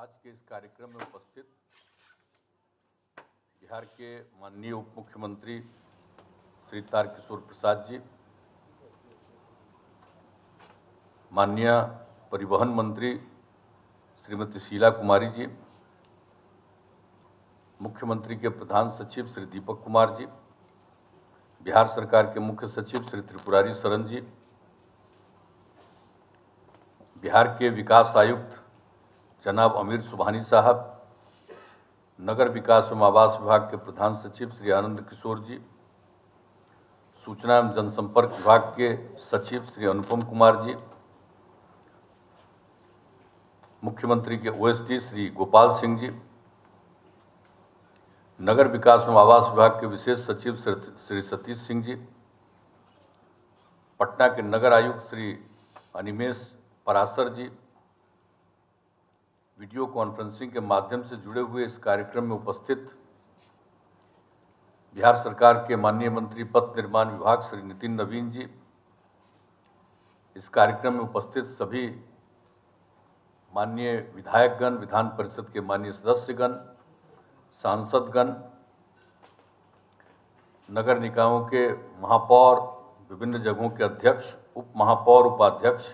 आज के इस कार्यक्रम में उपस्थित बिहार के माननीय उप मुख्यमंत्री श्री तारकिशोर प्रसाद जी, माननीय परिवहन मंत्री श्रीमती शीला कुमारी जी, मुख्यमंत्री के प्रधान सचिव श्री दीपक कुमार जी, बिहार सरकार के मुख्य सचिव श्री त्रिपुरारी शरण जी, बिहार के विकास आयुक्त जनाब अमीर सुबहानी साहब, नगर विकास एवं आवास विभाग के प्रधान सचिव श्री आनंद किशोर जी, सूचना एवं जनसंपर्क विभाग के सचिव श्री अनुपम कुमार जी, मुख्यमंत्री के ओएसडी श्री गोपाल सिंह जी, नगर विकास एवं आवास विभाग के विशेष सचिव श्री सतीश सिंह जी, पटना के नगर आयुक्त श्री अनिमेश पराशर जी, वीडियो कॉन्फ्रेंसिंग के माध्यम से जुड़े हुए इस कार्यक्रम में उपस्थित बिहार सरकार के माननीय मंत्री पथ निर्माण विभाग श्री नितिन नवीन जी, इस कार्यक्रम में उपस्थित सभी माननीय विधायकगण, विधान परिषद के माननीय सदस्यगण, सांसदगण, नगर निकायों के महापौर, विभिन्न जगहों के अध्यक्ष, उप महापौर, उपाध्यक्ष,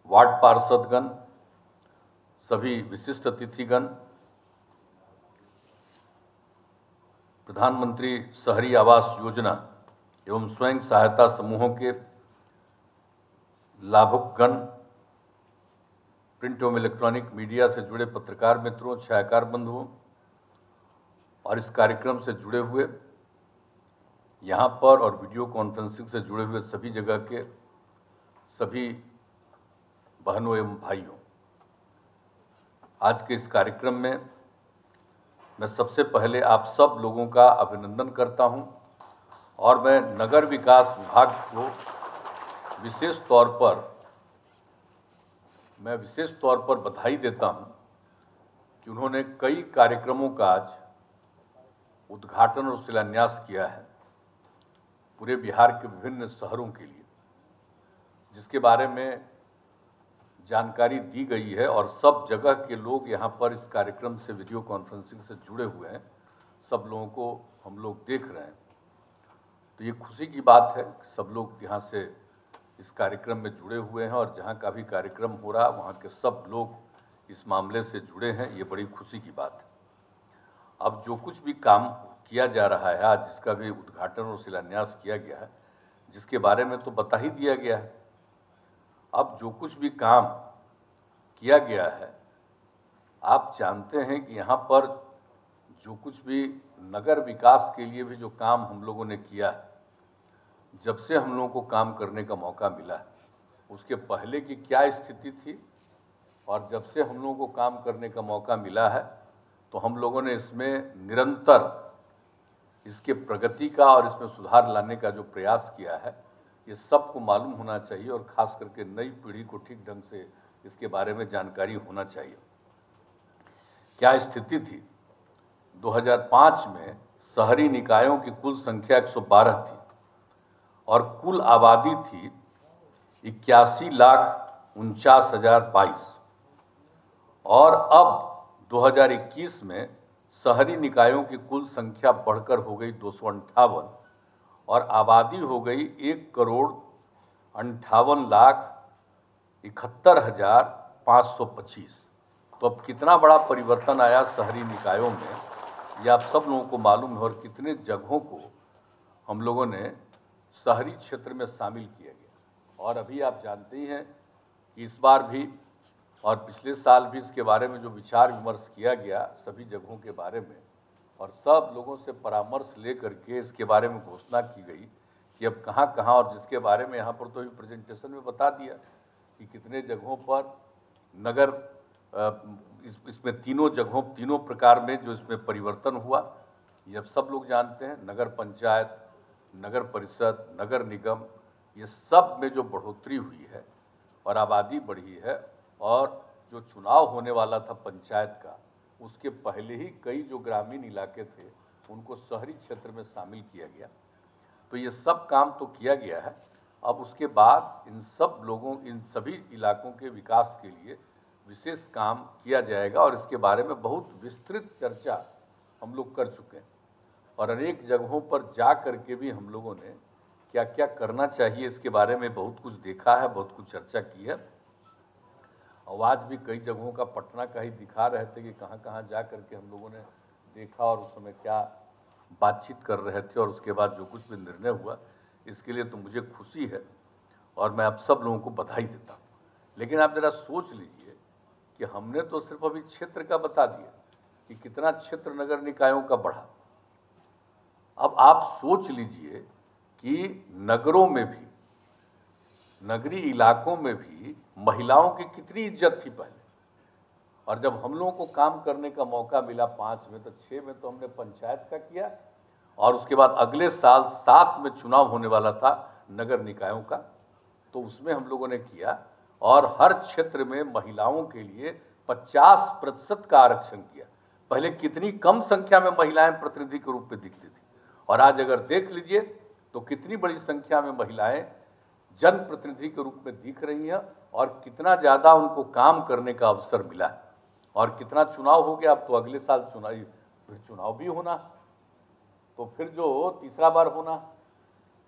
वार्ड पार्षदगण, सभी विशिष्ट अतिथिगण, प्रधानमंत्री शहरी आवास योजना एवं स्वयं सहायता समूहों के लाभुकगण, प्रिंट एवं इलेक्ट्रॉनिक मीडिया से जुड़े पत्रकार मित्रों, छायाकार बंधुओं और इस कार्यक्रम से जुड़े हुए यहाँ पर और वीडियो कॉन्फ्रेंसिंग से जुड़े हुए सभी जगह के सभी बहनों एवं भाइयों, आज के इस कार्यक्रम में मैं सबसे पहले आप सब लोगों का अभिनंदन करता हूं और मैं नगर विकास विभाग को विशेष तौर पर बधाई देता हूं कि उन्होंने कई कार्यक्रमों का आज उद्घाटन और शिलान्यास किया है पूरे बिहार के विभिन्न शहरों के लिए, जिसके बारे में जानकारी दी गई है और सब जगह के लोग यहाँ पर इस कार्यक्रम से वीडियो कॉन्फ्रेंसिंग से जुड़े हुए हैं। सब लोगों को हम लोग देख रहे हैं, तो ये खुशी की बात है कि सब लोग यहाँ से इस कार्यक्रम में जुड़े हुए हैं और जहाँ का भी कार्यक्रम हो रहा है वहाँ के सब लोग इस मामले से जुड़े हैं। ये बड़ी खुशी की बात है। अब जो कुछ भी काम किया जा रहा है, आज जिसका भी उद्घाटन और शिलान्यास किया गया है, जिसके बारे में तो बता ही दिया गया है। अब जो कुछ भी काम किया गया है, आप जानते हैं कि यहाँ पर जो कुछ भी नगर विकास के लिए भी जो काम हम लोगों ने किया है, जब से हम लोगों को काम करने का मौका मिला है, उसके पहले की क्या स्थिति थी और जब से हम लोगों को काम करने का मौका मिला है, तो हम लोगों ने इसमें निरंतर इसके प्रगति का और इसमें सुधार लाने का जो प्रयास किया है, ये सबको मालूम होना चाहिए और खास करके नई पीढ़ी को ठीक ढंग से इसके बारे में जानकारी होना चाहिए। क्या स्थिति थी? 2005 में शहरी निकायों की कुल संख्या 112 थी और कुल आबादी थी 81,49,022 और अब 2021 में शहरी निकायों की कुल संख्या बढ़कर हो गई 258 और आबादी हो गई 1,58,71,525। तो अब कितना बड़ा परिवर्तन आया शहरी निकायों में, ये आप सब लोगों को मालूम है और कितने जगहों को हम लोगों ने शहरी क्षेत्र में शामिल किया गया। और अभी आप जानते ही हैं कि इस बार भी और पिछले साल भी इसके बारे में जो विचार विमर्श किया गया सभी जगहों के बारे में, और सब लोगों से परामर्श लेकर के इसके बारे में घोषणा की गई कि अब कहाँ कहाँ, और जिसके बारे में यहाँ पर तो प्रेजेंटेशन में बता दिया कि कितने जगहों पर नगर इसमें तीनों प्रकार में जो इसमें परिवर्तन हुआ, ये अब सब लोग जानते हैं। नगर पंचायत, नगर परिषद, नगर निगम, ये सब में जो बढ़ोतरी हुई है और आबादी बढ़ी है, और जो चुनाव होने वाला था पंचायत का, उसके पहले ही कई जो ग्रामीण इलाके थे उनको शहरी क्षेत्र में शामिल किया गया। तो ये सब काम तो किया गया है। अब उसके बाद इन सभी इलाकों के विकास के लिए विशेष काम किया जाएगा और इसके बारे में बहुत विस्तृत चर्चा हम लोग कर चुके हैं और अनेक जगहों पर जा करके भी हम लोगों ने क्या क्या करना चाहिए इसके बारे में बहुत कुछ देखा है, बहुत कुछ चर्चा की है। और आज भी कई जगहों का पटना का ही दिखा रहे थे कि कहाँ कहाँ जा करके हम लोगों ने देखा और उस समय क्या बातचीत कर रहे थे और उसके बाद जो कुछ भी निर्णय हुआ, इसके लिए तो मुझे खुशी है और मैं आप सब लोगों को बधाई देता हूँ। लेकिन आप जरा सोच लीजिए कि हमने तो सिर्फ अभी क्षेत्र का बता दिया कि कितना क्षेत्र नगर निकायों का बढ़ा। अब आप सोच लीजिए कि नगरों में भी, नगरीय इलाकों में भी महिलाओं की कितनी इज्जत थी पहले, और जब हम लोगों को काम करने का मौका मिला 5 में, तो 6 में तो हमने पंचायत का किया और उसके बाद अगले साल 7 में चुनाव होने वाला था नगर निकायों का, तो उसमें हम लोगों ने किया और हर क्षेत्र में महिलाओं के लिए 50% का आरक्षण किया। पहले कितनी कम संख्या में महिलाएं प्रतिनिधि के रूप में दिखती थी और आज अगर देख लीजिए तो कितनी बड़ी संख्या में महिलाएं जनप्रतिनिधि के रूप में दिख रही हैं और कितना ज्यादा उनको काम करने का अवसर मिला है। और कितना चुनाव हो गया, अब तो अगले साल चुनाव भी होना, तो फिर जो तीसरा बार होना,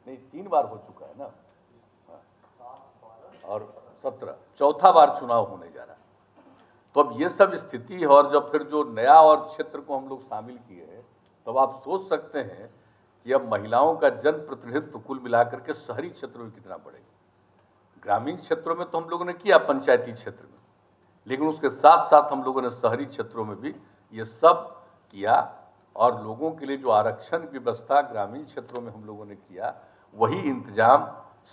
नहीं 3 बार हो चुका है ना, और 17 चौथा बार चुनाव होने जा रहा है। तो अब ये सब स्थिति है और जब फिर जो नया और क्षेत्र को हम लोग शामिल किए हैं, तब आप सोच सकते हैं कि अब महिलाओं का जनप्रतिनिधित्व कुल मिलाकर के शहरी क्षेत्रों में कितना बढ़ेगा। ग्रामीण क्षेत्रों में तो हम लोगों ने किया, पंचायती क्षेत्र में, लेकिन उसके साथ साथ हम लोगों ने शहरी क्षेत्रों में भी ये सब किया और लोगों के लिए जो आरक्षण की व्यवस्था ग्रामीण क्षेत्रों में हम लोगों ने किया, वही इंतजाम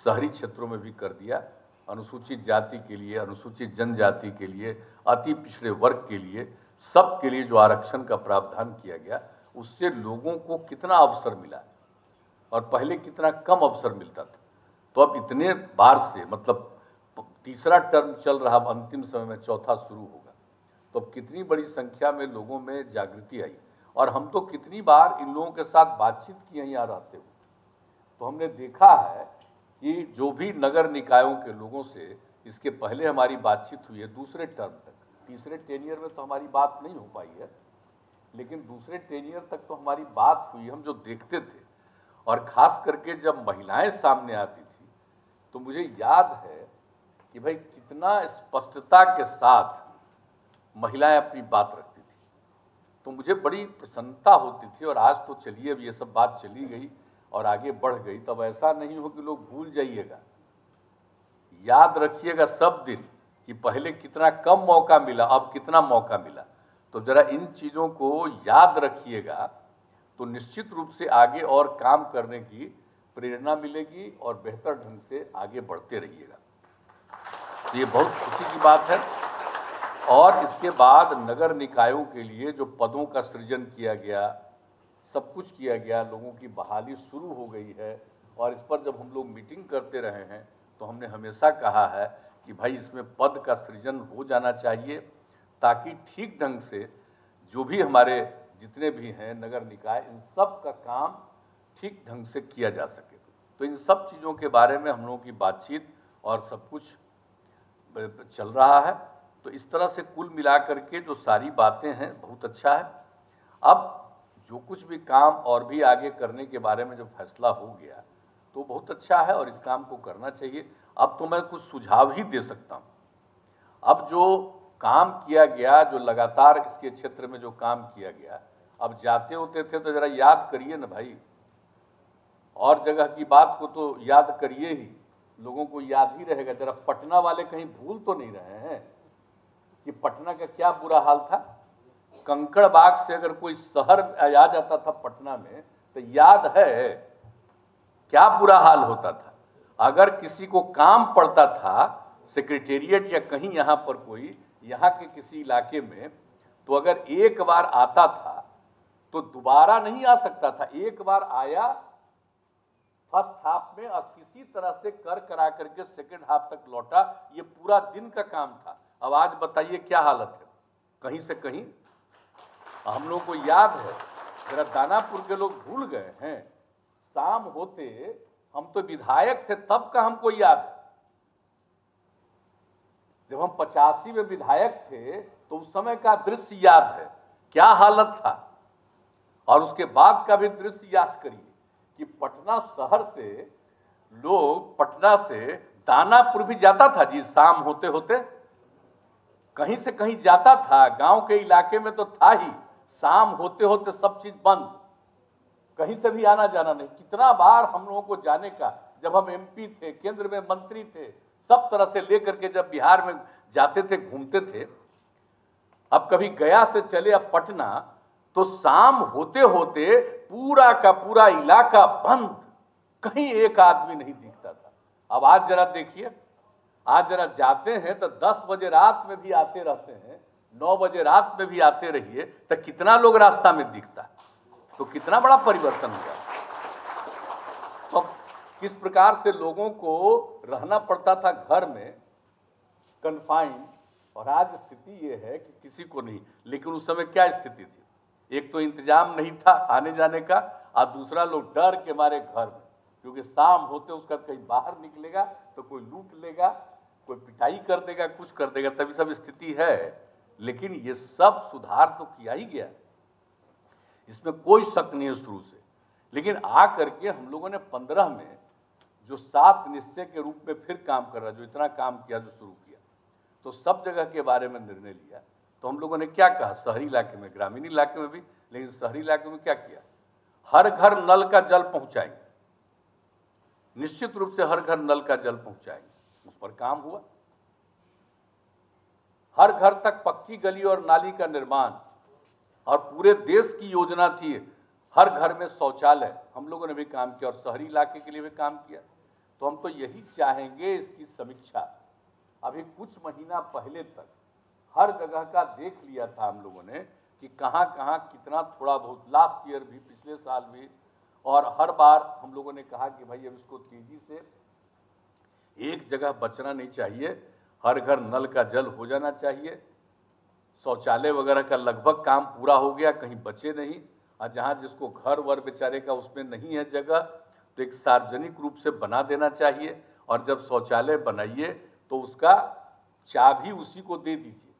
शहरी क्षेत्रों में भी कर दिया। अनुसूचित जाति के लिए, अनुसूचित जनजाति के लिए, अति पिछड़े वर्ग के लिए, सब के लिए जो आरक्षण का प्रावधान किया गया, उससे लोगों को कितना अवसर मिला और पहले कितना कम अवसर मिलता था। तो अब इतने बार से, मतलब तीसरा टर्म चल रहा, अंतिम समय में चौथा शुरू होगा, तो अब कितनी बड़ी संख्या में लोगों में जागृति आई और हम तो कितनी बार इन लोगों के साथ बातचीत की है यहाँ रहते हुए, तो हमने देखा है कि जो भी नगर निकायों के लोगों से इसके पहले हमारी बातचीत हुई है दूसरे टर्म तक, तीसरे टेनियर में तो हमारी बात नहीं हो पाई है, लेकिन दूसरे टेनियर तक तो हमारी बात हुई। हम जो देखते थे और खास करके जब महिलाएं सामने आती थी तो मुझे याद है कि भाई कितना स्पष्टता के साथ महिलाएं अपनी बात रखती थी, तो मुझे बड़ी प्रसन्नता होती थी। और आज तो चलिए अब ये सब बात चली गई और आगे बढ़ गई, तब ऐसा नहीं हो कि लोग भूल जाइएगा, याद रखिएगा सब दिन कि पहले कितना कम मौका मिला, अब कितना मौका मिला। तो जरा इन चीजों को याद रखिएगा, तो निश्चित रूप से आगे और काम करने की प्रेरणा मिलेगी और बेहतर ढंग से आगे बढ़ते रहिएगा। तो ये बहुत खुशी की बात है। और इसके बाद नगर निकायों के लिए जो पदों का सृजन किया गया, सब कुछ किया गया, लोगों की बहाली शुरू हो गई है और इस पर जब हम लोग मीटिंग करते रहे हैं तो हमने हमेशा कहा है कि भाई इसमें पद का सृजन हो जाना चाहिए, ताकि ठीक ढंग से जो भी हमारे जितने भी हैं नगर निकाय, इन सब का काम ठीक ढंग से किया जा सके। तो इन सब चीज़ों के बारे में हम लोगों की बातचीत और सब कुछ चल रहा है। तो इस तरह से कुल मिलाकर के जो सारी बातें हैं बहुत अच्छा है। अब जो कुछ भी काम और भी आगे करने के बारे में जो फैसला हो गया तो बहुत अच्छा है और इस काम को करना चाहिए। अब तो मैं कुछ सुझाव ही दे सकता हूँ। अब जो काम किया गया, जो लगातार इसके क्षेत्र में जो काम किया गया, अब जाते होते थे तो जरा याद करिए ना भाई, और जगह की बात को तो याद करिए ही, लोगों को याद ही रहेगा। जरा पटना वाले कहीं भूल तो नहीं रहे हैं कि पटना का क्या बुरा हाल था। कंकड़बाग से अगर कोई शहर आ जाता था पटना में तो याद है क्या बुरा हाल होता था। अगर किसी को काम पड़ता था सेक्रेटेरिएट या कहीं यहाँ पर कोई यहाँ के किसी इलाके में, तो अगर एक बार आता था तो दोबारा नहीं आ सकता था। एक बार आया फर्स्ट हाफ में और किसी तरह से कर करा करके सेकेंड हाफ तक लौटा, ये पूरा दिन का काम था। अब आज बताइए क्या हालत है, कहीं से कहीं। हम लोग को याद है, जरा दानापुर के लोग भूल गए हैं, शाम होते हम तो विधायक थे तब का हमको याद है। जब हम 85 में विधायक थे तो उस समय का दृश्य याद है, क्या हालत था। और उसके बाद का भी दृश्य याद करिए कि पटना शहर से लोग, पटना से दानापुर भी जाता था जी, शाम होते होते कहीं से कहीं जाता था, गांव के इलाके में तो था ही, शाम होते होते सब चीज बंद, कहीं से भी आना जाना नहीं। कितना बार हम लोगों को जाने का, जब हम एमपी थे, केंद्र में मंत्री थे, सब तरह से लेकर के जब बिहार में जाते थे, घूमते थे। अब कभी गया से चले अब पटना, तो शाम होते होते पूरा का पूरा इलाका बंद, कहीं एक आदमी नहीं दिखता था। अब आज जरा देखिए, आज जरा जाते हैं तो 10 बजे रात में भी आते रहते हैं, 9 बजे रात में भी आते रहिए तो कितना लोग रास्ता में दिखता है, तो कितना बड़ा परिवर्तन हुआ। तो किस प्रकार से लोगों को रहना पड़ता था घर में कन्फाइंड, और आज स्थिति ये है कि किसी को नहीं। लेकिन उस समय क्या स्थिति थी, एक तो इंतजाम नहीं था आने जाने का, और दूसरा लोग डर के मारे घर में, क्योंकि शाम होते उसका कहीं बाहर निकलेगा तो कोई लूट लेगा, कोई पिटाई कर देगा, कुछ कर देगा, तभी सब स्थिति है। लेकिन ये सब सुधार तो किया ही गया, इसमें कोई शक नहीं है शुरू से। लेकिन आ करके हम लोगों ने 15 में जो 7 निश्चय के रूप में फिर काम कर रहा, जो इतना काम किया, जो शुरू किया, तो सब जगह के बारे में निर्णय लिया। तो हम लोगों ने क्या कहा, शहरी इलाके में, ग्रामीण इलाके में भी, लेकिन शहरी इलाके में क्या किया, हर घर नल का जल पहुंचाएंगे, निश्चित रूप से हर घर नल का जल पहुंचाएंगे, उस पर काम हुआ। हर घर तक पक्की गली और नाली का निर्माण, और पूरे देश की योजना थी हर घर में शौचालय, हम लोगों ने भी काम किया, और शहरी इलाके के लिए भी काम किया। तो हम तो यही चाहेंगे, इसकी समीक्षा अभी कुछ महीना पहले तक हर जगह का देख लिया था हम लोगों ने कि कहां कहां कितना, थोड़ा बहुत, लास्ट ईयर भी, पिछले साल भी, और हर बार हम लोगों ने कहा कि भाई अब इसको तेजी से, एक जगह बचना नहीं चाहिए, हर घर नल का जल हो जाना चाहिए, शौचालय वगैरह का लगभग काम पूरा हो गया, कहीं बचे नहीं। और जहां जिसको घर वर बेचारे का उसमें नहीं है जगह, तो एक सार्वजनिक रूप से बना देना चाहिए, और जब शौचालय बनाइए तो उसका चाबी उसी को दे दीजिए,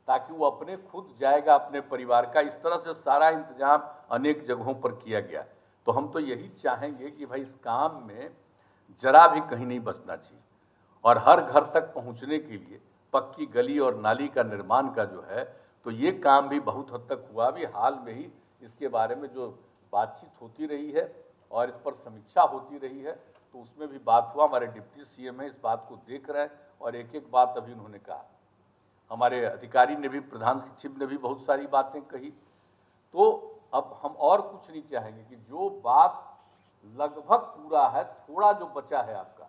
ताकि वो अपने खुद जाएगा अपने परिवार का। इस तरह से सारा इंतजाम अनेक जगहों पर किया गया। तो हम तो यही चाहेंगे कि भाई इस काम में जरा भी कहीं नहीं बचना चाहिए, और हर घर तक पहुंचने के लिए पक्की गली और नाली का निर्माण का जो है, तो ये काम भी बहुत हद तक हुआ। भी हाल में ही इसके बारे में जो बातचीत होती रही है और इस पर समीक्षा होती रही है, तो उसमें भी बात हुआ। हमारे डिप्टी सीएम है, इस बात को देख रहे हैं, और एक एक बात अभी उन्होंने कहा, हमारे अधिकारी ने भी, प्रधान सचिव ने भी बहुत सारी बातें कही। तो अब हम और कुछ नहीं चाहेंगे कि जो बात लगभग पूरा है, थोड़ा जो बचा है आपका,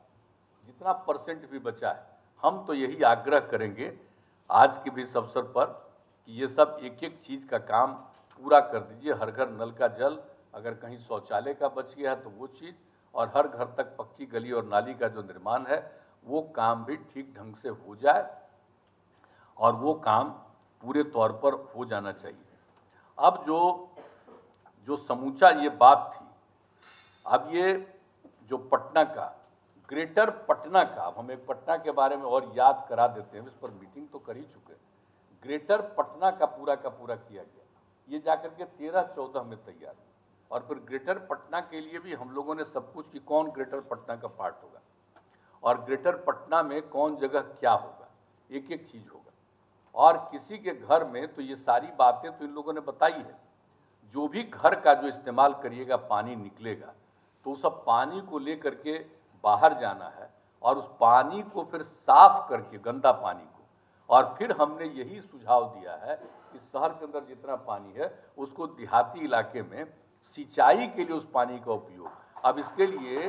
जितना परसेंट भी बचा है, हम तो यही आग्रह करेंगे आज के भी इस अवसर पर कि ये सब एक एक चीज का काम पूरा कर दीजिए। हर घर नल का जल, अगर कहीं शौचालय का बच गया है तो वो चीज, और हर घर तक पक्की गली और नाली का जो निर्माण है वो काम भी ठीक ढंग से हो जाए, और वो काम पूरे तौर पर हो जाना चाहिए। अब जो समूचा ये बात थी, अब ये जो पटना का, ग्रेटर पटना का, अब हम एक पटना के बारे में और याद करा देते हैं, इस पर मीटिंग तो कर ही चुके हैं। ग्रेटर पटना का पूरा किया गया, ये जाकर के 13-14 में तैयार है, और फिर ग्रेटर पटना के लिए भी हम लोगों ने सब कुछ कि कौन ग्रेटर पटना का पार्ट होगा, और ग्रेटर पटना में कौन जगह क्या होगा, एक एक चीज होगा। और किसी के घर में तो ये सारी बातें तो इन लोगों ने बताई है, जो भी घर का जो इस्तेमाल करिएगा पानी निकलेगा, तो उस पानी को लेकर के बाहर जाना है, और उस पानी को फिर साफ करके, गंदा पानी को, और फिर हमने यही सुझाव दिया है कि शहर के अंदर जितना पानी है उसको देहाती इलाके में सिंचाई के लिए उस पानी का उपयोग। अब इसके लिए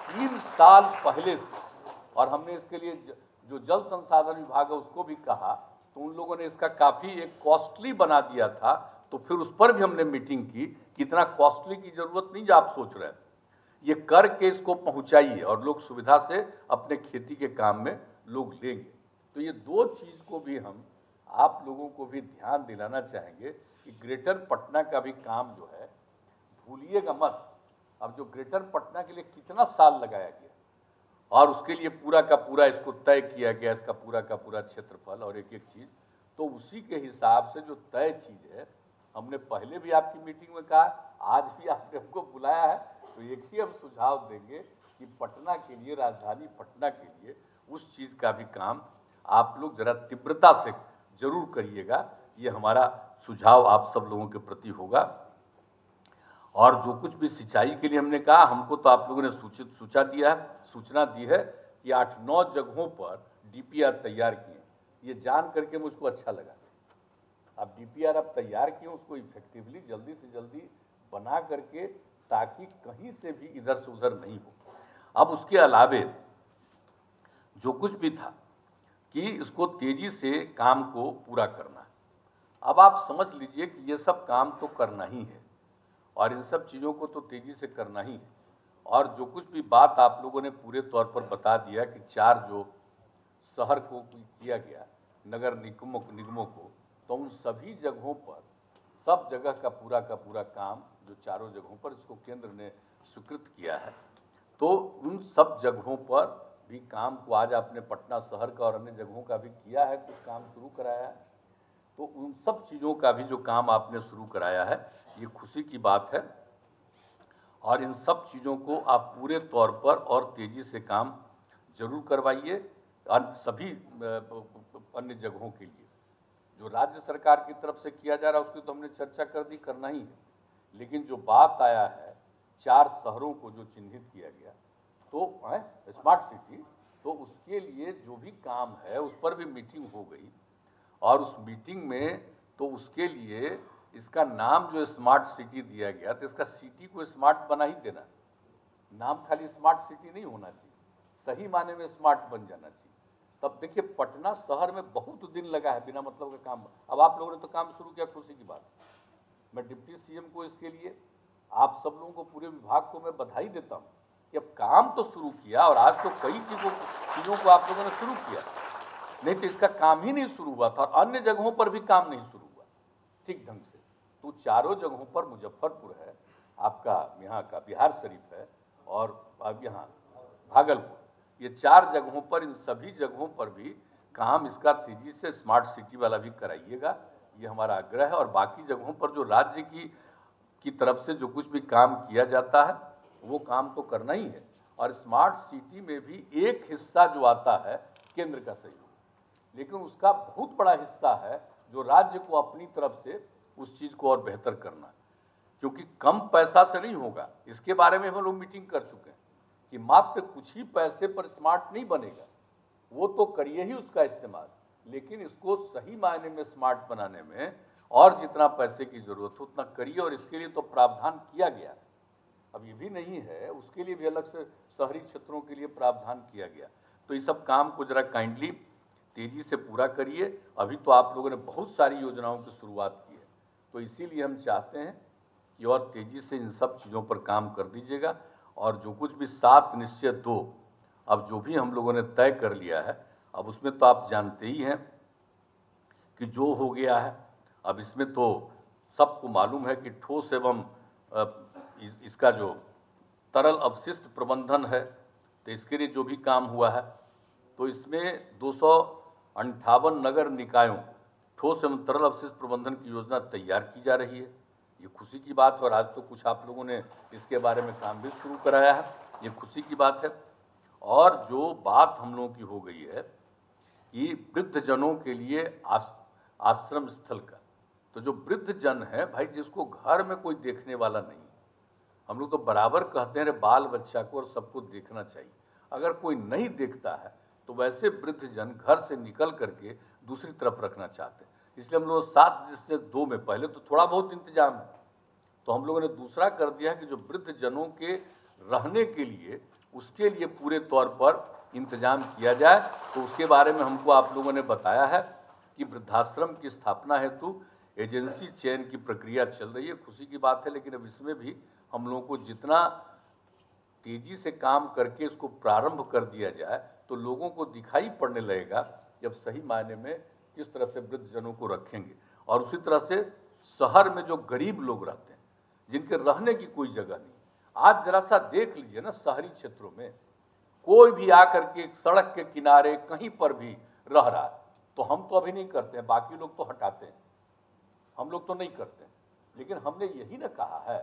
3 साल पहले से, और हमने इसके लिए जो जल संसाधन विभाग है उसको भी कहा, तो उन लोगों ने इसका काफी एक कॉस्टली बना दिया था। तो फिर उस पर भी हमने मीटिंग की कि इतना कॉस्टली की जरूरत नहीं जो आप सोच रहे हैं, ये करके इसको पहुंचाइए, और लोग सुविधा से अपने खेती के काम में लोग लेंगे। तो ये 2 चीज को भी हम आप लोगों को भी ध्यान दिलाना चाहेंगे कि ग्रेटर पटना का भी काम जो है भूलिएगा मत। अब जो ग्रेटर पटना के लिए कितना साल लगाया गया, और उसके लिए पूरा का पूरा इसको तय किया गया, इसका पूरा का पूरा क्षेत्रफल और एक एक चीज। तो उसी के हिसाब से जो तय चीज है, हमने पहले भी आपकी मीटिंग में कहा, आज भी आपने हमको बुलाया है, तो एक ही हम सुझाव देंगे कि पटना के लिए, राजधानी पटना के लिए उस चीज का भी काम आप लोग जरा तीव्रता से जरूर करिएगा। ये हमारा सुझाव आप सब लोगों के प्रति होगा। और जो कुछ भी सिंचाई के लिए हमने कहा, हमको तो आप लोगों ने सूचना दी है कि 8-9 जगहों पर डीपीआर तैयार किए। ये जान करके मुझको अच्छा लगा। अब डीपीआर आप तैयार किए, उसको इफेक्टिवली जल्दी से जल्दी बना करके, ताकि कहीं से भी इधर से उधर नहीं हो। अब उसके अलावे जो कुछ भी था कि इसको तेजी से काम को पूरा करना। अब आप समझ लीजिए कि ये सब काम तो करना ही है और इन सब चीज़ों को तो तेजी से करना ही है। और जो कुछ भी बात आप लोगों ने पूरे तौर पर बता दिया कि 4 जो शहर को किया गया, नगर निगमों को, तो उन सभी जगहों पर, सब जगह का पूरा काम जो चारों जगहों पर इसको केंद्र ने स्वीकृत किया है, तो उन सब जगहों पर भी काम को आज आपने पटना शहर का और अन्य जगहों का भी किया है, कुछ काम शुरू कराया है। तो उन सब चीज़ों का भी जो काम आपने शुरू कराया है, ये खुशी की बात है। और इन सब चीज़ों को आप पूरे तौर पर और तेजी से काम जरूर करवाइए। सभी अन्य जगहों के लिए जो राज्य सरकार की तरफ से किया जा रहा है, उसकी तो हमने चर्चा कर दी, करना ही है। लेकिन जो बात आया है 4 शहरों को जो चिन्हित किया गया, तो स्मार्ट सिटी, तो उसके लिए जो भी काम है उस पर भी मीटिंग हो गई। और उस मीटिंग में तो उसके लिए इसका नाम जो स्मार्ट सिटी दिया गया, तो इसका सिटी को स्मार्ट बना ही देना। नाम खाली स्मार्ट सिटी नहीं होना चाहिए, सही माने में स्मार्ट बन जाना चाहिए। तब देखिए, पटना शहर में बहुत दिन लगा है बिना मतलब का काम। अब आप लोगों ने तो काम शुरू किया, खुशी की बात। मैं डिप्टी सीएम को इसके लिए, आप सब लोगों को, पूरे विभाग को मैं बधाई देता हूँ कि अब काम तो शुरू किया और आज तो कई चीज़ों को आप लोगों ने शुरू किया। नहीं तो इसका काम ही नहीं शुरू हुआ था और अन्य जगहों पर भी काम नहीं शुरू हुआ ठीक ढंग से। तो चारों जगहों पर, मुजफ्फरपुर है आपका, यहाँ का बिहार शरीफ है, और अब यहाँ भागलपुर, ये 4 जगहों पर, इन सभी जगहों पर भी काम इसका तेजी से स्मार्ट सिटी वाला भी कराइएगा, ये हमारा आग्रह है। और बाकी जगहों पर जो राज्य की तरफ से जो कुछ भी काम किया जाता है, वो काम तो करना ही है। और स्मार्ट सिटी में भी एक हिस्सा जो आता है केंद्र का सहयोग, लेकिन उसका बहुत बड़ा हिस्सा है जो राज्य को अपनी तरफ से उस चीज को और बेहतर करना, क्योंकि कम पैसा से नहीं होगा। इसके बारे में हम लोग मीटिंग कर चुके हैं कि मात्र कुछ ही पैसे पर स्मार्ट नहीं बनेगा, वो तो करिए ही उसका इस्तेमाल, लेकिन इसको सही मायने में स्मार्ट बनाने में और जितना पैसे की जरूरत हो उतना करिए। और इसके लिए तो प्रावधान किया गया, अब ये भी नहीं है, उसके लिए भी अलग से शहरी क्षेत्रों के लिए प्रावधान किया गया। तो इस सब काम को जरा काइंडली तेजी से पूरा करिए। अभी तो आप लोगों ने बहुत सारी योजनाओं की शुरुआत की है, तो इसीलिए हम चाहते हैं कि और तेजी से इन सब चीज़ों पर काम कर दीजिएगा। और जो कुछ भी 7 निश्चय 2 अब जो भी हम लोगों ने तय कर लिया है, अब उसमें तो आप जानते ही हैं कि जो हो गया है, अब इसमें तो सबको मालूम है कि ठोस एवं इसका जो तरल अपशिष्ट प्रबंधन है, तो इसके लिए जो भी काम हुआ है, तो इसमें 258 नगर निकायों ठोस एवं तरल अपशिष्ट प्रबंधन की योजना तैयार की जा रही है। ये खुशी की बात है। और आज तो कुछ आप लोगों ने इसके बारे में काम भी शुरू कराया है, ये खुशी की बात है। और जो बात हम लोगों की हो गई है कि वृद्धजनों के लिए आश्रम स्थल का, तो जो वृद्ध जन है भाई, जिसको घर में कोई देखने वाला नहीं, हम लोग तो बराबर कहते हैं बाल बच्चा को और सबको देखना चाहिए। अगर कोई नहीं देखता है तो वैसे वृद्ध जन घर से निकल करके दूसरी तरफ रखना चाहते हैं। इसलिए हम लोग 7 निश्चय 2 में पहले तो थोड़ा बहुत इंतजाम है, तो हम लोगों ने दूसरा कर दिया कि जो वृद्ध जनों के रहने के लिए, उसके लिए पूरे तौर पर इंतजाम किया जाए। तो उसके बारे में हमको आप लोगों ने बताया है कि वृद्धाश्रम की स्थापना हेतु एजेंसी चयन की प्रक्रिया चल रही है, खुशी की बात है। लेकिन अब इसमें भी हम लोगों को जितना तेजी से काम करके इसको प्रारंभ कर दिया जाए, तो लोगों को दिखाई पड़ने लगेगा जब सही मायने में किस तरह से वृद्धजनों को रखेंगे। और उसी तरह से शहर में जो गरीब लोग रहते हैं, जिनके रहने की कोई जगह नहीं, आज जरा सा देख लीजिए ना शहरी क्षेत्रों में, कोई भी आकर के सड़क के किनारे कहीं पर भी रह रहा है तो हम तो अभी नहीं करते हैं, बाकी लोग तो हटाते हैं, हम लोग तो नहीं करते। लेकिन हमने यही ना कहा है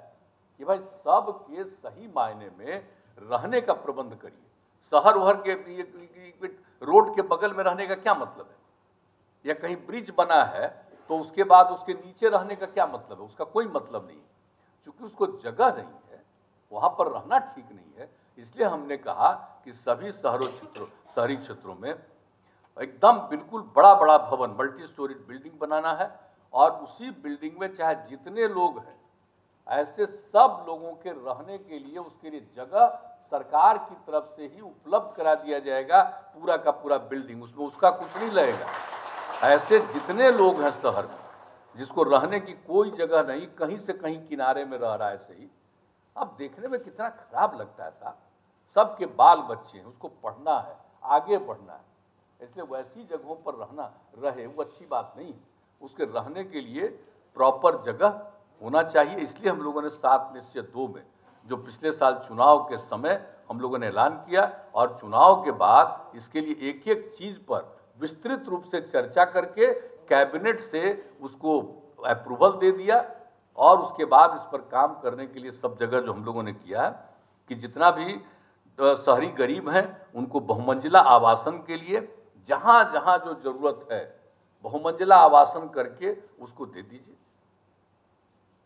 कि भाई सबके सही मायने में रहने का प्रबंध करिए। शहर वहर के रोड के बगल में रहने का क्या मतलब है, या कहीं ब्रिज बना है तो उसके बाद उसके नीचे रहने का क्या मतलब है, उसका कोई मतलब नहीं। क्योंकि उसको जगह नहीं है, वहां पर रहना ठीक नहीं है। इसलिए हमने कहा कि सभी शहरी क्षेत्रों में एकदम बिल्कुल बड़ा बड़ा भवन, मल्टी स्टोरी बिल्डिंग बनाना है, और उसी बिल्डिंग में चाहे जितने लोग हैं ऐसे सब लोगों के रहने के लिए उसके लिए जगह सरकार की तरफ से ही उपलब्ध करा दिया जाएगा। पूरा का पूरा बिल्डिंग, उसमें उसका कुछ नहीं लगेगा। ऐसे जितने लोग हैं शहर में जिसको रहने की कोई जगह नहीं, कहीं से कहीं किनारे में रह रहा है, ऐसे ही अब देखने में कितना खराब लगता है साहब। सबके बाल बच्चे हैं, उसको पढ़ना है, आगे बढ़ना है, इसलिए वैसी जगहों पर रहना रहे वो अच्छी बात नहीं। उसके रहने के लिए प्रॉपर जगह होना चाहिए। इसलिए हम लोगों ने 7 निश्चय 2 में जो पिछले साल चुनाव के समय हम लोगों ने ऐलान किया, और चुनाव के बाद इसके लिए एक एक चीज पर विस्तृत रूप से चर्चा करके कैबिनेट से उसको अप्रूवल दे दिया, और उसके बाद इस पर काम करने के लिए सब जगह जो हम लोगों ने किया है कि जितना भी शहरी गरीब हैं उनको बहुमंजिला आवासन के लिए जहां जहां जो जरूरत है बहुमंजिला आवासन करके उसको दे दीजिए,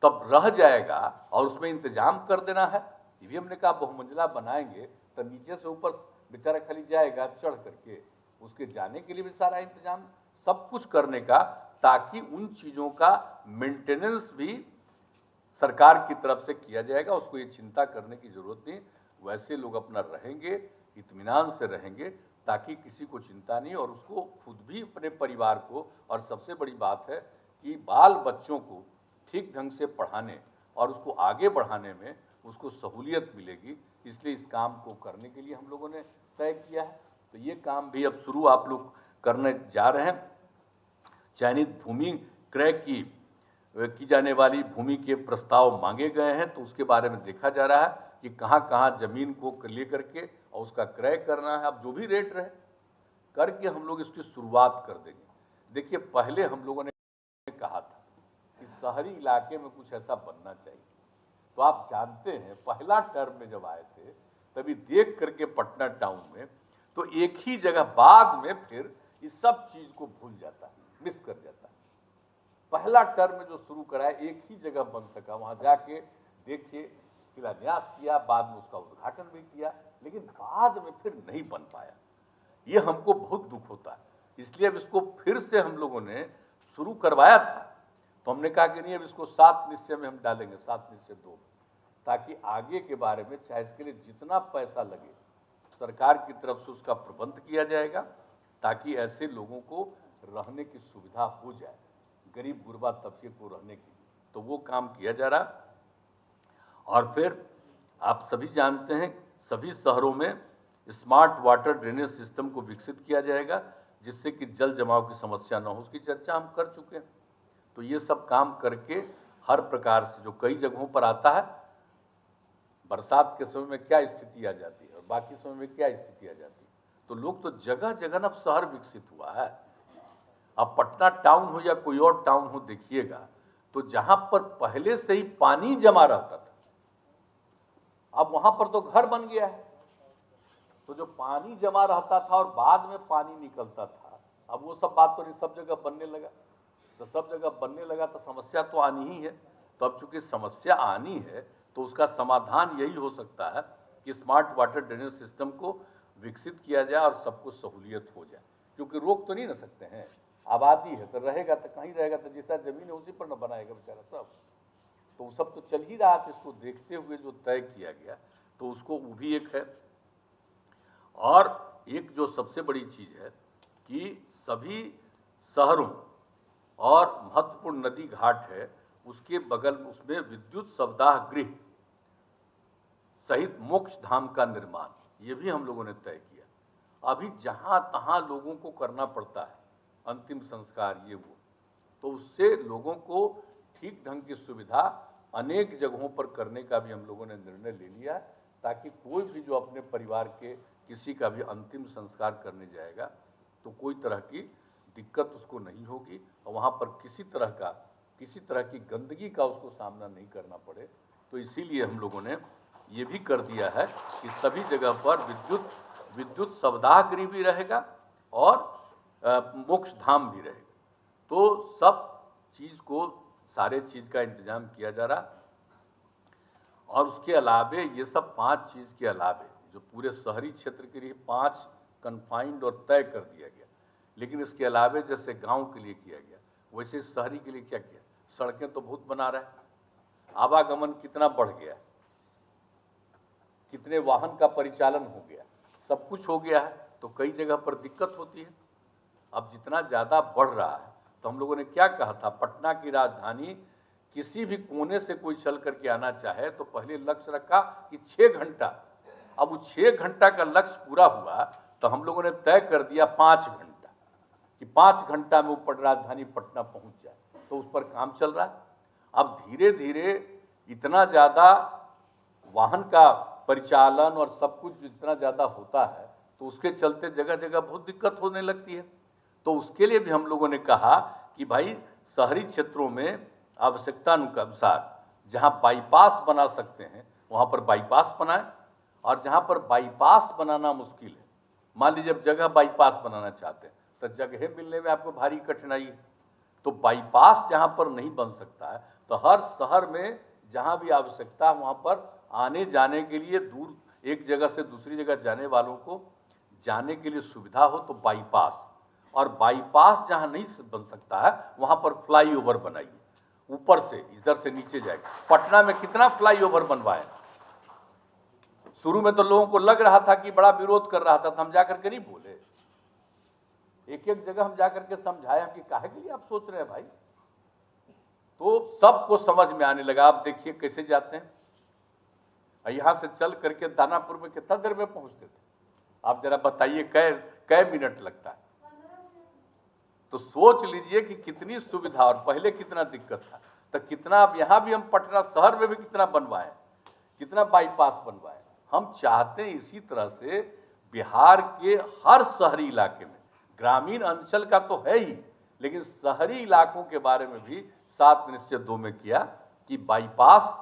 तब रह जाएगा। और उसमें इंतजाम कर देना है। ये भी हमने कहा बहुमंजिला बनाएंगे तो नीचे से ऊपर बेचारा खाली जाएगा चढ़ करके, उसके जाने के लिए भी सारा इंतजाम सब कुछ करने का, ताकि उन चीजों का मेंटेनेंस भी सरकार की तरफ से किया जाएगा। उसको ये चिंता करने की जरूरत नहीं। वैसे लोग अपना रहेंगे, इत्मीनान से रहेंगे, ताकि किसी को चिंता नहीं, और उसको खुद भी अपने परिवार को, और सबसे बड़ी बात है कि बाल बच्चों को ठीक ढंग से पढ़ाने और उसको आगे बढ़ाने में उसको सहूलियत मिलेगी। इसलिए इस काम को करने के लिए हम लोगों ने तय किया है। तो ये काम भी अब शुरू आप लोग करने जा रहे हैं। चयनित भूमि क्रय की जाने वाली भूमि के प्रस्ताव मांगे गए हैं, तो उसके बारे में देखा जा रहा है कि कहाँ कहाँ जमीन को लेकर के और उसका क्रय करना है। अब जो भी रेट रहे करके हम लोग इसकी शुरुआत कर देंगे। देखिए, पहले हम लोगों ने कहा था कि शहरी इलाके में कुछ ऐसा बनना चाहिए, तो आप जानते हैं पहला टर्म में जब आए थे तभी देख करके पटना टाउन में, तो एक ही जगह, बाद में फिर इस सब चीज को भूल जाता है, मिस कर जाता है। पहला टर्म में जो शुरू करा है एक ही जगह बन सका, वहां जाके देखिए शिलान्यास किया, बाद में उसका उद्घाटन भी किया, लेकिन बाद में फिर नहीं बन पाया। ये हमको बहुत दुख होता है। इसलिए अब इसको फिर से हम लोगों ने शुरू करवाया था, तो हमने कहा कि नहीं, अब इसको 7 निश्चय में हम डालेंगे, 7 निश्चय 2 में, ताकि आगे के बारे में चाहे इसके लिए जितना पैसा लगे सरकार की तरफ से उसका प्रबंध किया जाएगा, ताकि ऐसे लोगों को रहने की सुविधा हो जाए, गरीब गुरबा तबके को रहने की। तो वो काम किया जा रहा। और फिर आप सभी जानते हैं सभी शहरों में स्मार्ट वाटर ड्रेनेज सिस्टम को विकसित किया जाएगा, जिससे कि जल जमाव की समस्या न हो। उसकी चर्चा हम कर चुके हैं। तो ये सब काम करके हर प्रकार से जो कई जगहों पर आता है, बरसात के समय में क्या स्थिति आ जाती है और बाकी समय में क्या स्थिति आ जाती है, तो लोग तो जगह जगह अब शहर विकसित हुआ है। अब पटना टाउन हो या कोई और टाउन हो, देखिएगा तो जहां पर पहले से ही पानी जमा रहता था, अब वहां पर तो घर बन गया है। तो जो पानी जमा रहता था और बाद में पानी निकलता था, अब वो सब बात तो नहीं, सब जगह बनने लगा। तो सब जगह बनने लगा तो समस्या तो आनी ही है। तो अब चूंकि समस्या आनी है, तो उसका समाधान यही हो सकता है कि स्मार्ट वाटर ड्रेनेज सिस्टम को विकसित किया जाए और सबको सहूलियत हो जाए। क्योंकि रोक तो नहीं ना सकते हैं, आबादी है तो रहेगा, तो कहीं रहेगा, तो जैसा जमीन है उसी पर न बनाएगा बेचारा सब। तो सब तो चल ही रहा था। इसको देखते हुए जो तय किया गया, तो उसको वो भी एक है। और एक जो सबसे बड़ी चीज है कि सभी शहरों और महत्वपूर्ण नदी घाट है उसके बगल में, उसमें विद्युत शवदाह गृह सहित मोक्ष धाम का निर्माण, ये भी हम लोगों ने तय किया। अभी जहां तहां लोगों को करना पड़ता है अंतिम संस्कार ये वो, तो उससे लोगों को ठीक ढंग की सुविधा अनेक जगहों पर करने का भी हम लोगों ने निर्णय ले लिया, ताकि कोई भी जो अपने परिवार के किसी का भी अंतिम संस्कार करने जाएगा तो कोई तरह की दिक्कत उसको नहीं होगी और वहाँ पर किसी तरह की गंदगी का उसको सामना नहीं करना पड़े। तो इसीलिए हम लोगों ने ये भी कर दिया है कि सभी जगह पर विद्युत शवदाह गृह भी रहेगा और मोक्ष धाम भी रहेगा। तो सब चीज को सारे चीज का इंतजाम किया जा रहा। और उसके अलावे ये सब 5 चीज के अलावे जो पूरे शहरी क्षेत्र के लिए 5 कन्फाइंड और तय कर दिया गया, लेकिन इसके अलावे जैसे गांव के लिए किया गया वैसे शहरी के लिए क्या किया। सड़कें तो बहुत बना रहे हैं, आवागमन कितना बढ़ गया, कितने वाहन का परिचालन हो गया, सब कुछ हो गया है, तो कई जगह पर दिक्कत होती है। अब जितना ज्यादा बढ़ रहा है तो हम लोगों ने क्या कहा था, पटना की राजधानी किसी भी कोने से कोई चल करके आना चाहे तो पहले लक्ष्य रखा कि 6 घंटा। अब वो 6 घंटा का लक्ष्य पूरा हुआ तो हम लोगों ने तय कर दिया 5 घंटा, कि 5 घंटा में ऊपर राजधानी पटना पहुंच जाए। तो उस पर काम चल रहा है। अब धीरे धीरे इतना ज्यादा वाहन का परिचालन और सब कुछ जितना ज्यादा होता है तो उसके चलते जगह जगह बहुत दिक्कत होने लगती है। तो उसके लिए भी हम लोगों ने कहा कि भाई शहरी क्षेत्रों में आवश्यकता अनुसार जहां बाईपास बना सकते हैं वहां पर बाईपास बनाएं, और जहां पर बाईपास बनाना मुश्किल है, मान लीजिए अब जगह बाईपास बनाना चाहते हैं तो जगह मिलने में आपको भारी कठिनाई है, तो बाईपास जहां पर नहीं बन सकता है तो हर शहर में जहां भी आवश्यकता है वहां पर आने जाने के लिए, दूर एक जगह से दूसरी जगह जाने वालों को जाने के लिए सुविधा हो तो बाईपास, और बाईपास जहां नहीं बन सकता है वहां पर फ्लाईओवर बनाइए, ऊपर से इधर से नीचे जाएगा। पटना में कितना फ्लाईओवर बनवाए, शुरू में तो लोगों को लग रहा था कि बड़ा विरोध कर रहा था, तो हम जाकर के नहीं बोले, एक एक जगह हम जाकर के समझाया कि काहे के लिए आप सोच रहे हैं भाई। तो सबको समझ में आने लगा। आप देखिए कैसे जाते हैं, यहां से चल करके दानापुर में कितना देर में पहुंचते थे, आप जरा बताइए कै मिनट लगता है। तो सोच लीजिए कि कितनी सुविधा और पहले कितना दिक्कत था। तो कितना अब यहां भी हम पटना शहर में भी कितना बनवाए, कितना बाईपास बनवाए। हम चाहते हैं इसी तरह से बिहार के हर शहरी इलाके में, ग्रामीण अंचल का तो है ही, लेकिन शहरी इलाकों के बारे में भी 7 निश्चय 2 में किया कि बाईपास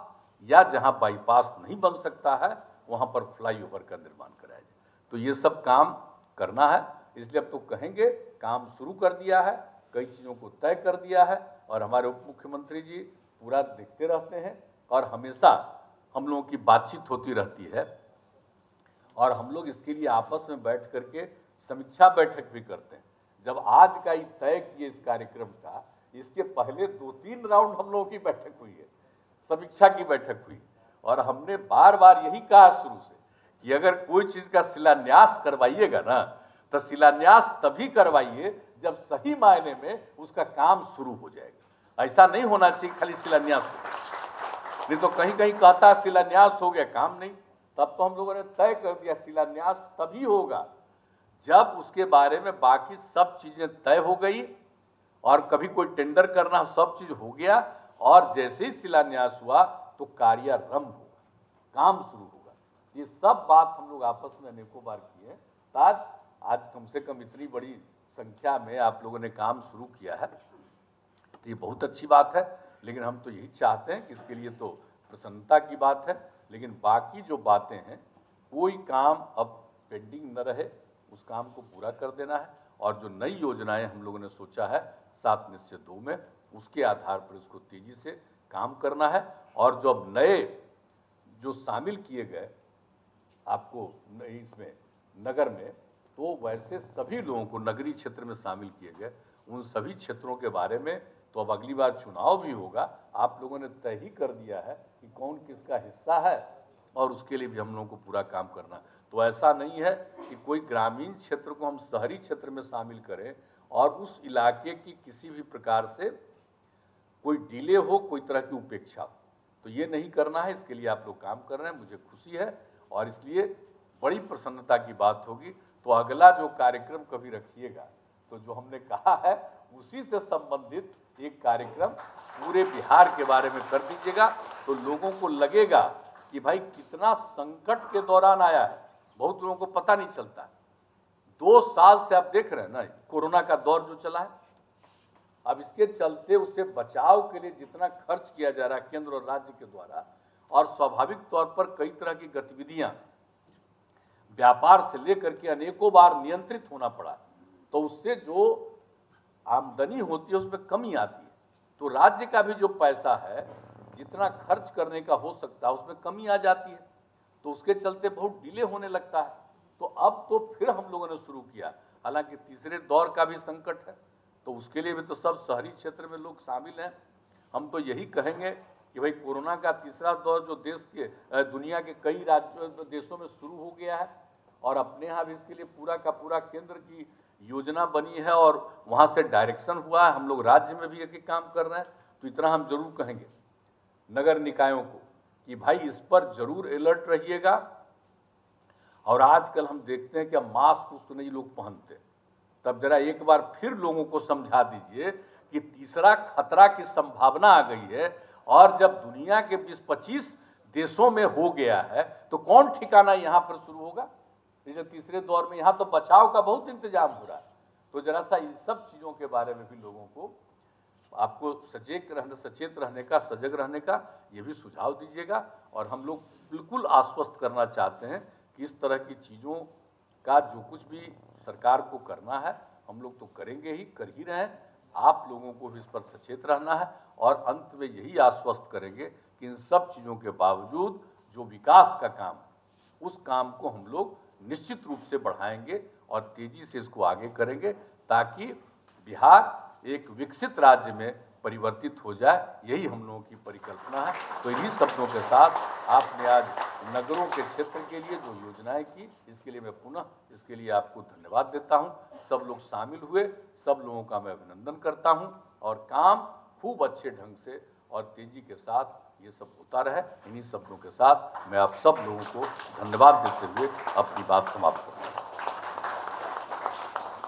या जहां बाईपास नहीं बन सकता है वहां पर फ्लाईओवर का निर्माण कराया जाए। तो ये सब काम करना है, इसलिए अब तो कहेंगे काम शुरू कर दिया है, कई चीजों को तय कर दिया है, और हमारे उप मुख्यमंत्री जी पूरा देखते रहते हैं और हमेशा हम लोगों की बातचीत होती रहती है, और हम लोग इसके लिए आपस में बैठ करके समीक्षा बैठक भी करते हैं। जब आज का तय किए इस कार्यक्रम का, इसके पहले 2-3 राउंड हम लोगों की बैठक हुई है, समीक्षा की बैठक हुई, और हमने बार बार यही कहा शुरू से कि अगर कोई चीज का शिलान्यास करवाइएगा ना तो शिलान्यास तभी करवाइए जब सही मायने में उसका काम शुरू हो जाएगा। ऐसा नहीं होना चाहिए खाली शिलान्यास हो, नहीं तो कहीं कहीं कहता है शिलान्यास हो गया काम नहीं। तब तो हम लोगों ने तय कर दिया शिलान्यास तभी होगा जब उसके बारे में बाकी सब चीजें तय हो गई, और कभी कोई टेंडर करना सब चीज हो गया, और जैसे ही शिलान्यास हुआ तो कार्यारंभ होगा, काम शुरू होगा। ये सब बात हम लोग आपस में अनेकों बार किए। आज कम से कम इतनी बड़ी संख्या में आप लोगों ने काम शुरू किया है, तो ये बहुत अच्छी बात है। लेकिन हम तो यही चाहते हैं कि इसके लिए तो प्रसन्नता की बात है, लेकिन बाकी जो बातें हैं कोई काम अब पेंडिंग न रहे, उस काम को पूरा कर देना है। और जो नई योजनाएं हम लोगों ने सोचा है 7 निश्चय 2 में, उसके आधार पर इसको तेजी से काम करना है। और जो अब नए जो शामिल किए गए आपको इसमें नगर में, तो वैसे सभी लोगों को नगरीय क्षेत्र में शामिल किए गए, उन सभी क्षेत्रों के बारे में तो अब अगली बार चुनाव भी होगा, आप लोगों ने तय ही कर दिया है कि कौन किसका हिस्सा है, और उसके लिए भी हम लोगों को पूरा काम करना है। तो ऐसा नहीं है कि कोई ग्रामीण क्षेत्र को हम शहरी क्षेत्र में शामिल करें और उस इलाके की किसी भी प्रकार से कोई डिले हो, कोई तरह की उपेक्षा हो, तो ये नहीं करना है। इसके लिए आप लोग काम कर रहे हैं, मुझे खुशी है, और इसलिए बड़ी प्रसन्नता की बात होगी। तो अगला जो कार्यक्रम कभी रखिएगा तो जो हमने कहा है उसी से संबंधित एक कार्यक्रम पूरे बिहार के बारे में कर दीजिएगा, तो लोगों को लगेगा कि भाई कितना संकट के दौरान आया है। बहुत लोगों को पता नहीं चलता है। 2 साल से आप देख रहे हैं ना, कोरोना का दौर जो चला है, अब इसके चलते उससे बचाव के लिए जितना खर्च किया जा रहा है केंद्र और राज्य के द्वारा, और स्वाभाविक तौर पर कई तरह की गतिविधियां व्यापार से लेकर के अनेकों बार नियंत्रित होना पड़ा, तो उससे जो आमदनी होती है उसमें कमी आती है। तो राज्य का भी जो पैसा है, जितना खर्च करने का हो सकता है उसमें कमी आ जाती है, तो उसके चलते बहुत डिले होने लगता है। तो अब तो फिर हम लोगों ने शुरू किया, हालांकि तीसरे दौर का भी संकट है, तो उसके लिए भी तो सब शहरी क्षेत्र में लोग शामिल हैं। हम तो यही कहेंगे कि भाई कोरोना का तीसरा दौर जो देश के दुनिया के कई राज्यों देशों में शुरू हो गया है, और अपने यहाँ भी इसके लिए पूरा का पूरा केंद्र की योजना बनी है और वहाँ से डायरेक्शन हुआ है। हम लोग राज्य में भी एक काम कर रहे हैं। तो इतना हम जरूर कहेंगे नगर निकायों को कि भाई इस पर जरूर अलर्ट रहिएगा। और आजकल हम देखते हैं कि अब मास्क उसको नहीं लोग पहनते, तब जरा एक बार फिर लोगों को समझा दीजिए कि तीसरा खतरा की संभावना आ गई है, और जब दुनिया के 20-25 देशों में हो गया है तो कौन ठिकाना यहाँ पर शुरू होगा। जो तीसरे दौर में यहाँ तो बचाव का बहुत इंतजाम हो रहा है। तो जरा सा इन सब चीजों के बारे में भी लोगों को, आपको सचेत रहने का, सजग रहने का ये भी सुझाव दीजिएगा। और हम लोग बिल्कुल आश्वस्त करना चाहते हैं कि इस तरह की चीजों का जो कुछ भी सरकार को करना है हम लोग तो करेंगे ही, कर ही रहे हैं। आप लोगों को भी इस पर सचेत रहना है, और अंत में यही आश्वस्त करेंगे कि इन सब चीजों के बावजूद जो विकास का काम, उस काम को हम लोग निश्चित रूप से बढ़ाएंगे और तेजी से इसको आगे करेंगे, ताकि बिहार एक विकसित राज्य में परिवर्तित हो जाए। यही हम लोगों की परिकल्पना है। तो इन्हीं शब्दों के साथ आपने आज नगरों के क्षेत्र के लिए जो योजनाएं की, इसके लिए मैं पुनः इसके लिए आपको धन्यवाद देता हूं। सब लोग शामिल हुए, सब लोगों का मैं अभिनंदन करता हूं, और काम खूब अच्छे ढंग से और तेजी के साथ ये सब होता रहे। इन्हीं शब्दों के साथ मैं आप सब लोगों को धन्यवाद देते हुए अपनी बात समाप्त करता हूं।